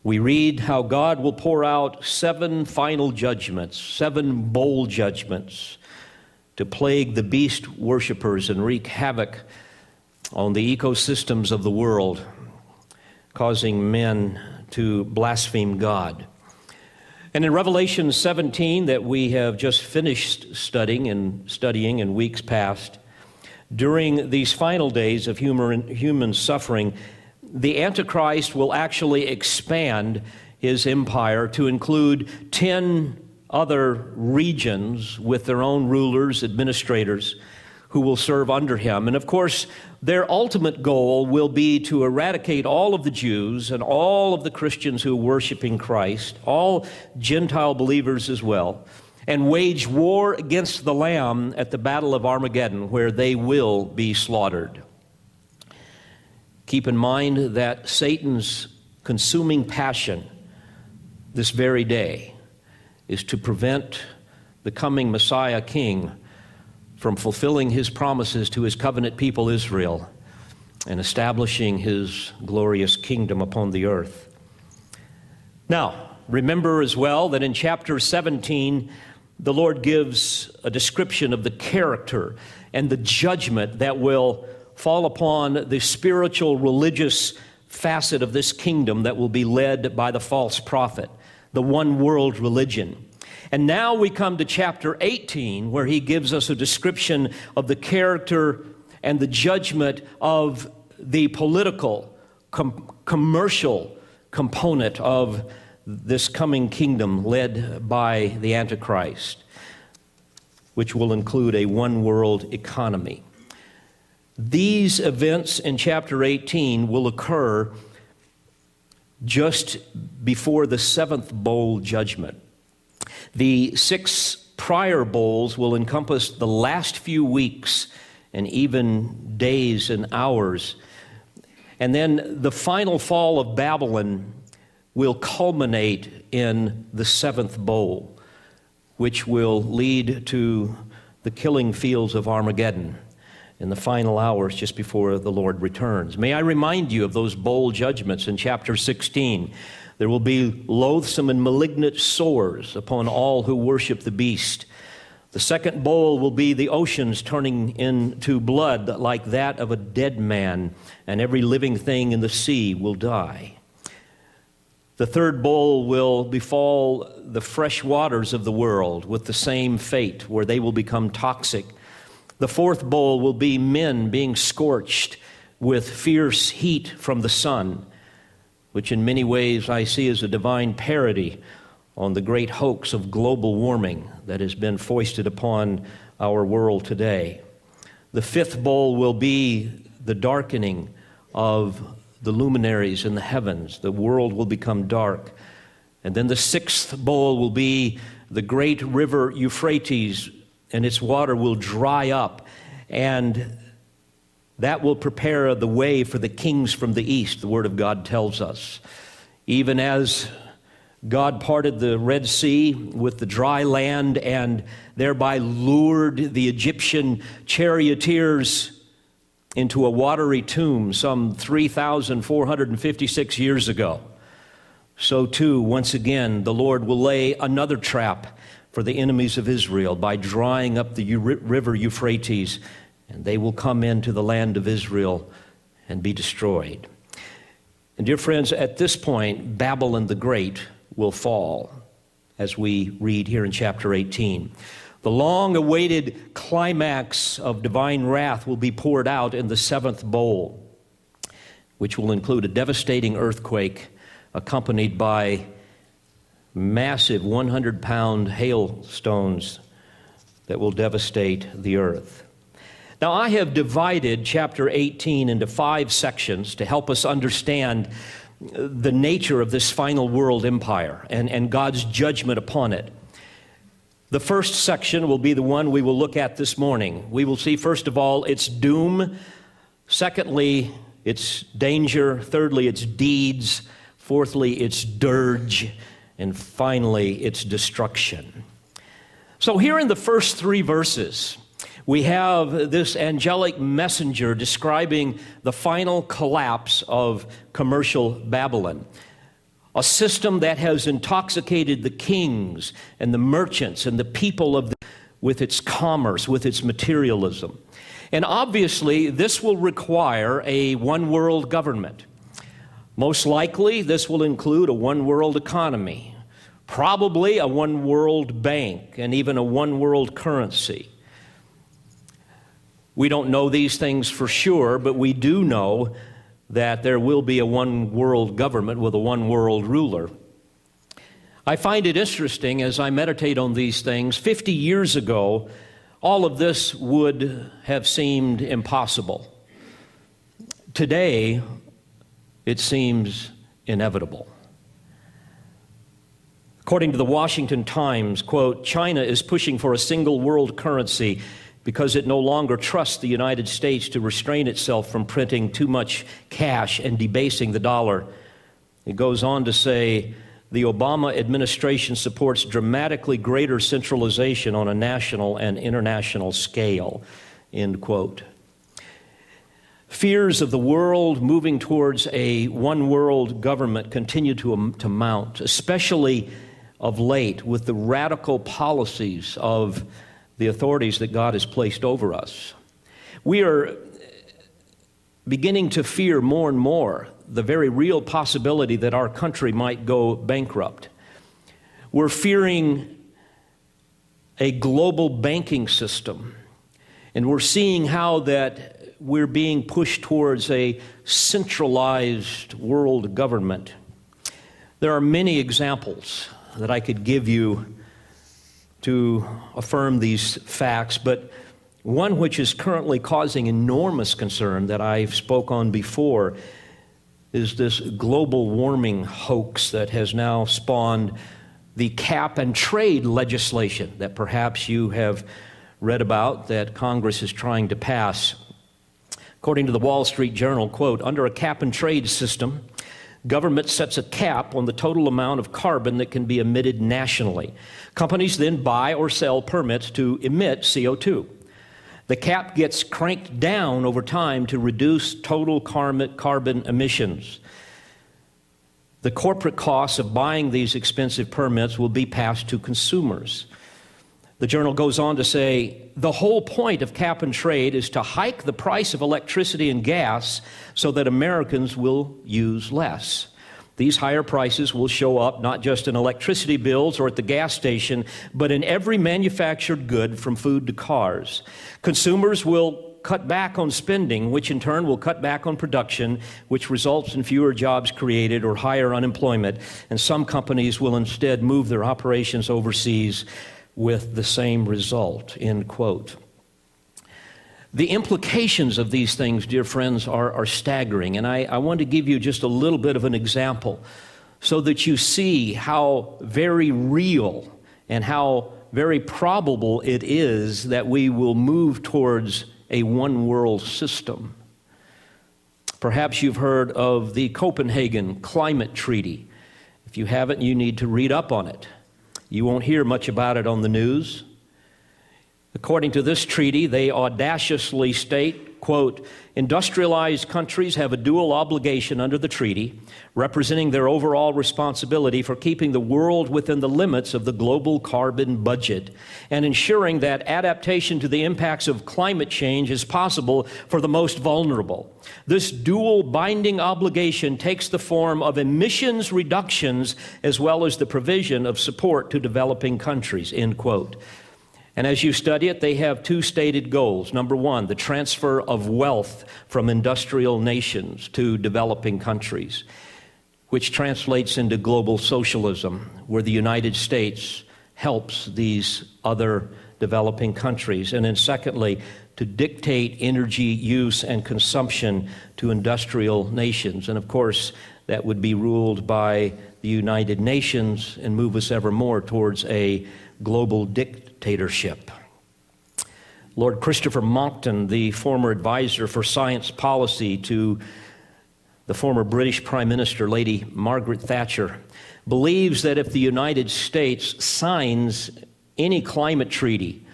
We read how God will pour out 7 final judgments, 7 bowl judgments to plague the beast worshipers and wreak havoc on the ecosystems of the world, causing men to blaspheme God. And in Revelation 17 that we have just finished studying in weeks past, during these final days of human suffering, the Antichrist will actually expand his empire to include 10 other regions with their own rulers, administrators, who will serve under him. And of course, their ultimate goal will be to eradicate all of the Jews and all of the Christians who are worshiping Christ, all Gentile believers as well, and wage war against the Lamb at the Battle of Armageddon, where they will be slaughtered. Keep in mind that Satan's consuming passion this very day is to prevent the coming Messiah King from fulfilling his promises to his covenant people Israel and establishing his glorious kingdom upon the earth. Now, remember as well that in chapter 17, the Lord gives a description of the character and the judgment that will fall upon the spiritual, religious facet of this kingdom that will be led by the false prophet, the one world religion. And now we come to chapter 18, where he gives us a description of the character and the judgment of the political, commercial component of this coming kingdom led by the Antichrist, which will include a one world economy. These events in chapter 18 will occur just before the 7th bowl judgment. The 6 prior bowls will encompass the last few weeks and even days and hours. And then the final fall of Babylon will culminate in the 7th bowl, which will lead to the killing fields of Armageddon in the final hours just before the Lord returns. May I remind you of those bowl judgments in chapter 16. There will be loathsome and malignant sores upon all who worship the beast. The second bowl will be the oceans turning into blood like that of a dead man, and every living thing in the sea will die. The third bowl will befall the fresh waters of the world with the same fate, where they will become toxic. The fourth bowl will be men being scorched with fierce heat from the sun, which in many ways I see as a divine parody on the great hoax of global warming that has been foisted upon our world today. The fifth bowl will be the darkening of the luminaries in the heavens. The world will become dark. And then the sixth bowl will be the great river Euphrates, and its water will dry up, and that will prepare the way for the kings from the east, the Word of God tells us. Even as God parted the Red Sea with the dry land and thereby lured the Egyptian charioteers into a watery tomb some 3,456 years ago, so too, once again, the Lord will lay another trap for the enemies of Israel by drying up the river Euphrates, and they will come into the land of Israel and be destroyed. And dear friends, at this point, Babylon the Great will fall, as we read here in chapter 18. The long-awaited climax of divine wrath will be poured out in the seventh bowl, which will include a devastating earthquake accompanied by massive 100-pound hailstones that will devastate the earth. Now, I have divided chapter 18 into 5 sections to help us understand the nature of this final world empire and God's judgment upon it. The first section will be the one we will look at this morning. We will see, first of all, its doom. Secondly, its danger. Thirdly, its deeds. Fourthly, its dirge. And finally, its destruction. So here in the first 3 verses, we have this angelic messenger describing the final collapse of commercial Babylon. a system that has intoxicated the kings and the merchants and the people with its commerce, with its materialism. And obviously, this will require a one-world government. Most likely, this will include a one-world economy, probably a one-world bank, and even a one-world currency. We don't know these things for sure, but we do know that there will be a one-world government with a one-world ruler. I find it interesting as I meditate on these things. 50 years ago, all of this would have seemed impossible. Today, it seems inevitable. According to the Washington Times, quote, China is pushing for a single world currency because it no longer trusts the United States to restrain itself from printing too much cash and debasing the dollar. It goes on to say, the Obama administration supports dramatically greater centralization on a national and international scale, end quote. Fears of the world moving towards a one-world government continue to mount, especially of late with the radical policies of the authorities that God has placed over us. We are beginning to fear more and more the very real possibility that our country might go bankrupt. We're fearing a global banking system, and we're seeing how that we're being pushed towards a centralized world government. There are many examples that I could give you to affirm these facts, but one which is currently causing enormous concern that I've spoke on before is this global warming hoax that has now spawned the cap and trade legislation that perhaps you have read about that Congress is trying to pass. According to the Wall Street Journal, quote, under a cap and trade system, government sets a cap on the total amount of carbon that can be emitted nationally. Companies then buy or sell permits to emit CO2. The cap gets cranked down over time to reduce total carbon emissions. The corporate costs of buying these expensive permits will be passed to consumers. The journal goes on to say, the whole point of cap and trade is to hike the price of electricity and gas so that Americans will use less. These higher prices will show up not just in electricity bills or at the gas station, but in every manufactured good from food to cars. Consumers will cut back on spending, which in turn will cut back on production, which results in fewer jobs created or higher unemployment. And some companies will instead move their operations overseas with the same result, end quote. The implications of these things, dear friends, are staggering. And I want to give you just a little bit of an example so that you see how very real and how very probable it is that we will move towards a one-world system. Perhaps you've heard of the Copenhagen Climate Treaty. If you haven't, you need to read up on it. You won't hear much about it on the news. According to this treaty, they audaciously state, quote, industrialized countries have a dual obligation under the treaty, representing their overall responsibility for keeping the world within the limits of the global carbon budget and ensuring that adaptation to the impacts of climate change is possible for the most vulnerable. This dual binding obligation takes the form of emissions reductions as well as the provision of support to developing countries, end quote. And as you study it, they have two stated goals. Number one, the transfer of wealth from industrial nations to developing countries, which translates into global socialism, where the United States helps these other developing countries. And then secondly, to dictate energy use and consumption to industrial nations. And of course, that would be ruled by the United Nations and move us ever more towards a global dictatorship. Lord Christopher Monckton, the former advisor for science policy to the former British Prime Minister, Lady Margaret Thatcher, believes that if the United States signs any climate treaty